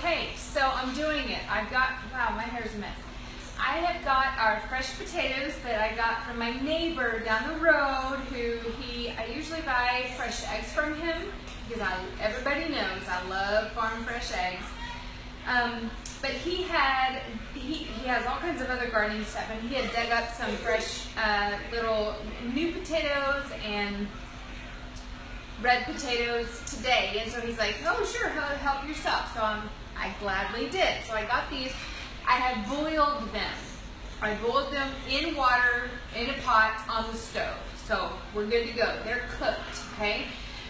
Okay, so I'm doing it. I've got, wow, my hair's a mess. I have got our fresh potatoes that I got from my neighbor down the road I usually buy fresh eggs from him because everybody knows I love farm fresh eggs. But he has all kinds of other gardening stuff, and he had dug up some fresh little new potatoes and red potatoes today, and so he's like, oh sure, help yourself. So I gladly did. So I got these. I had boiled them. I boiled them in water in a pot on the stove. So we're good to go. They're cooked, okay?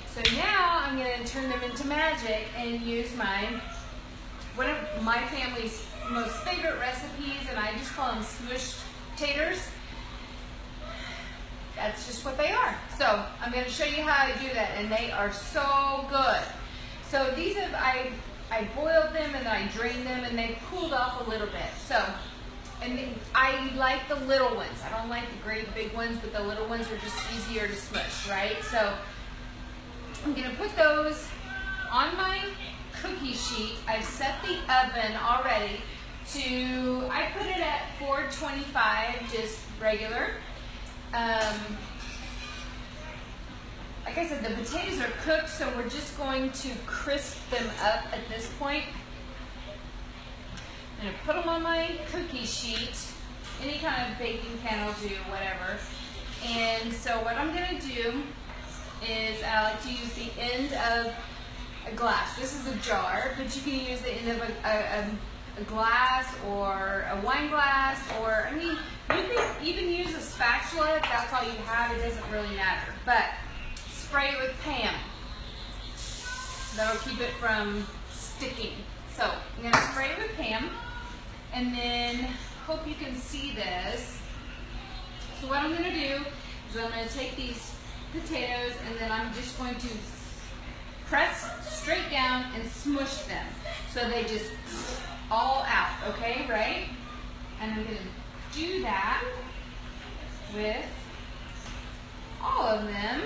So now I'm going to turn them into magic and use one of my family's most favorite recipes, and I just call them smooshed taters. That's just what they are. So I'm going to show you how I do that, and they are so good. So these I boiled them and then I drained them, and they cooled off a little bit. So, and I like the little ones. I don't like the great big ones, but the little ones are just easier to smush, right? So I'm going to put those on my cookie sheet. I've set the oven already to, I put it at 425, just regular. Like I said, the potatoes are cooked, so we're just going to crisp them up at this point. I'm going to put them on my cookie sheet. Any kind of baking pan will do, whatever. And so what I'm going to do is I like to use the end of a glass. This is a jar, but you can use the end of a glass or a wine glass, or, I mean, you can even use a spatula if that's all you have. It doesn't really matter. But spray it with Pam. That'll keep it from sticking. So I'm going to spray it with Pam, and then hope you can see this. So what I'm going to do is I'm going to take these potatoes, and then I'm just going to press straight down and smush them so they just all out, okay, right? And I'm going to do that with all of them.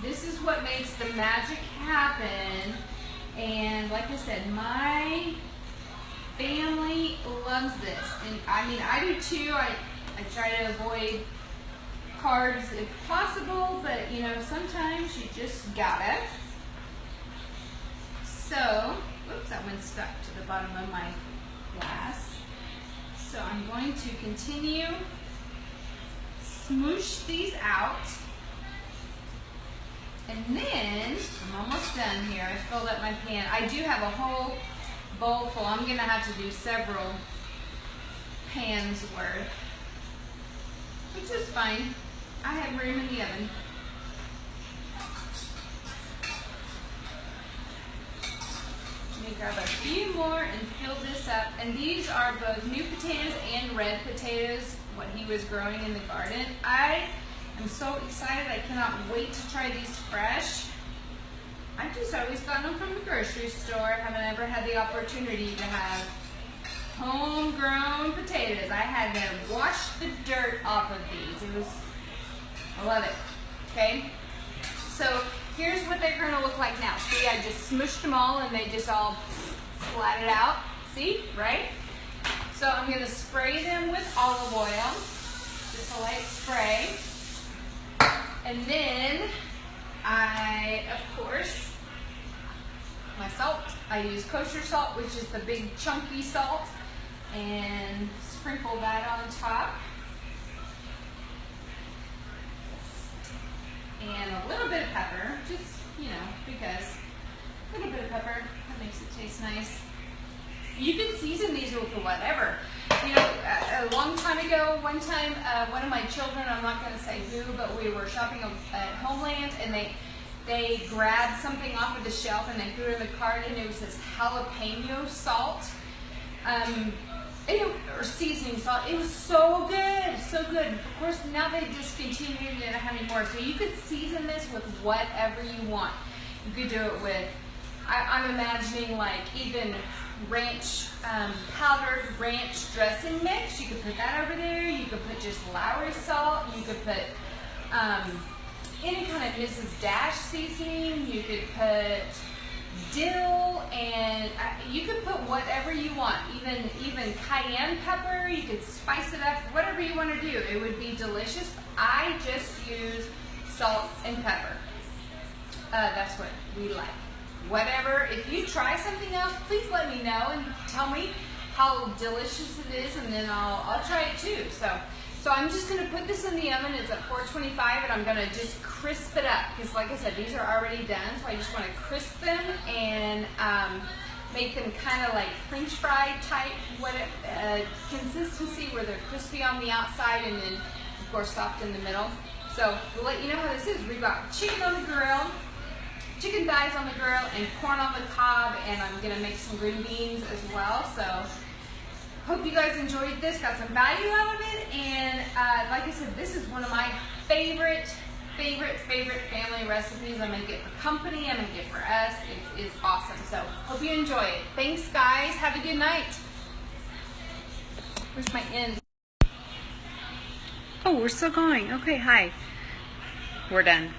This is what makes the magic happen, and like I said, my family loves this, and I mean, I do too. I try to avoid carbs if possible, but you know, sometimes you just gotta. So, whoops, that one stuck to the bottom of my glass. So I'm going to continue smoosh these out. And then, I'm almost done here. I filled up my pan. I do have a whole bowl full. I'm going to have to do several pans worth, which is fine. I have room in the oven. Let me grab a few more and fill this up. And these are both new potatoes and red potatoes, what he was growing in the garden. I'm so excited. I cannot wait to try these fresh. I've just always gotten them from the grocery store. Haven't ever had the opportunity to have homegrown potatoes. I had to wash the dirt off of these. I love it. Okay? So here's what they're going to look like now. See, I just smushed them all and they just all splatted out. See? Right? So I'm going to spray them with olive oil. Just a light spray. And then of course, my salt. I use kosher salt, which is the big chunky salt, and sprinkle that on top. And a little bit of pepper, just, you know, because a little bit of pepper, that makes it taste nice. You can season these with whatever. You know, a long time ago, one time, one of my children, I'm not going to say who, but we were shopping at Homeland, and they grabbed something off of the shelf and they threw it in the cart, and it was this jalapeno salt, or seasoning salt. It was so good, so good. Of course, now they discontinued, they don't have any more. So you could season this with whatever you want. You could do it with, I'm imagining like even ranch, powdered ranch dressing mix. You could put that over there. You could put just Lowry salt. You could put any kind of Mrs. Dash seasoning. You could put dill, and you can put whatever you want, even cayenne pepper. You could spice it up, whatever you want to do. It would be delicious. I just use salt and pepper. That's what we like. Whatever, if you try something else, please let me know and tell me how delicious it is, and then I'll try it too. So I'm just going to put this in the oven. It's at 425, and I'm going to just crisp it up, because like I said, these are already done, so I just want to crisp them and make them kind of like French fry type consistency, where they're crispy on the outside and then of course soft in the middle. So we'll let you know how this is. We've got chicken on the grill, chicken thighs on the grill, and corn on the cob, and I'm going to make some green beans as well. So hope you guys enjoyed this, got some value out of it, and like I said, this is one of my favorite family recipes. I make it for company, I make it for us. It is awesome. So hope you enjoy it. Thanks guys, have a good night. Where's my end? Oh, we're still going. Okay, hi. We're done.